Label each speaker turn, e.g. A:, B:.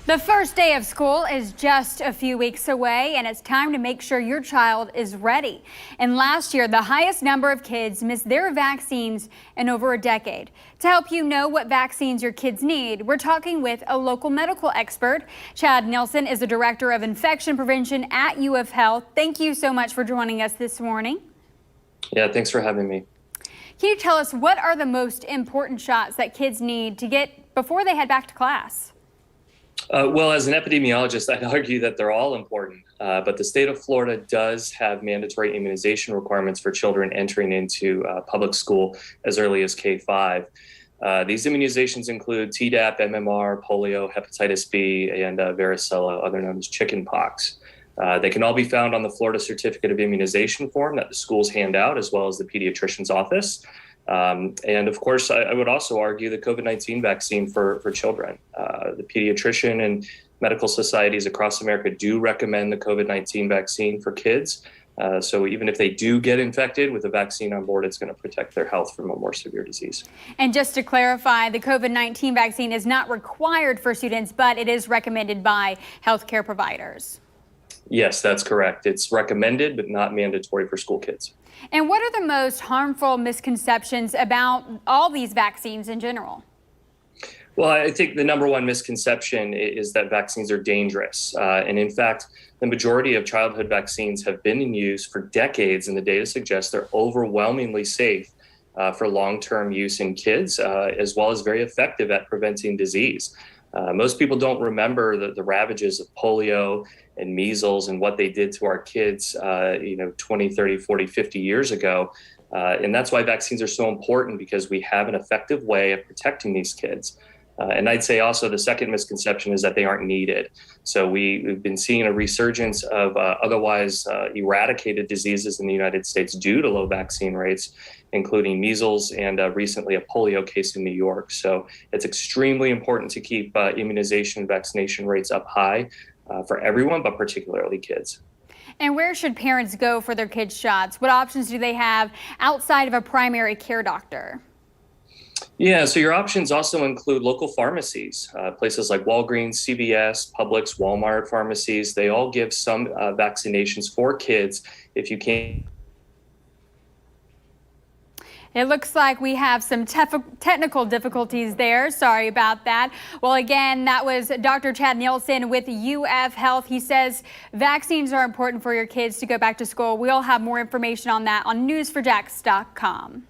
A: The first day of school is just a few weeks away, and it's time to make sure your child is ready. And last year, the highest number of kids missed their vaccines in over a decade. To help you know what vaccines your kids need, we're talking with a local medical expert. Chad Neilsen is the director of infection prevention at UF Health. Thank you so much for joining us this morning.
B: Yeah, thanks for having me.
A: Can you tell us what are the most important shots that kids need to get before they head back to class?
B: Well, as an epidemiologist, I'd argue that they're all important, but the state of Florida does have mandatory immunization requirements for children entering into public school as early as K-5. These immunizations include Tdap, MMR, polio, hepatitis B, and varicella, otherwise known as chickenpox. They can all be found on the Florida Certificate of Immunization form that the schools hand out, as well as the pediatrician's office. And of course, I would also argue the COVID-19 vaccine for children. The pediatrician and medical societies across America do recommend the COVID-19 vaccine for kids. So even if they do get infected with a vaccine on board, it's going to protect their health from a more severe disease.
A: And just to clarify, the COVID-19 vaccine is not required for students, but it is recommended by healthcare providers.
B: Yes, that's correct. It's recommended, but not mandatory for school kids.
A: And what are the most harmful misconceptions about all these vaccines in general?
B: Well, I think the number one misconception is that vaccines are dangerous. And in fact, the majority of childhood vaccines have been in use for decades, and the data suggests they're overwhelmingly safe for long-term use in kids, as well as very effective at preventing disease. Most people don't remember the ravages of polio and measles and what they did to our kids, 20, 30, 40, 50 years ago. And that's why vaccines are so important, because we have an effective way of protecting these kids. And I'd say also the second misconception is that they aren't needed. So we've been seeing a resurgence of otherwise eradicated diseases in the United States due to low vaccine rates, including measles and recently a polio case in New York. So it's extremely important to keep immunization and vaccination rates up high for everyone, but particularly kids.
A: And where should parents go for their kids' shots? What options do they have outside of a primary care doctor?
B: Yeah, so your options also include local pharmacies, places like Walgreens, CVS, Publix, Walmart pharmacies. They all give some vaccinations for kids if you can't.
A: It looks like we have some technical difficulties there. Sorry about that. Well, again, that was Dr. Chad Neilsen with UF Health. He says vaccines are important for your kids to go back to school. We'll have more information on that on news4jax.com.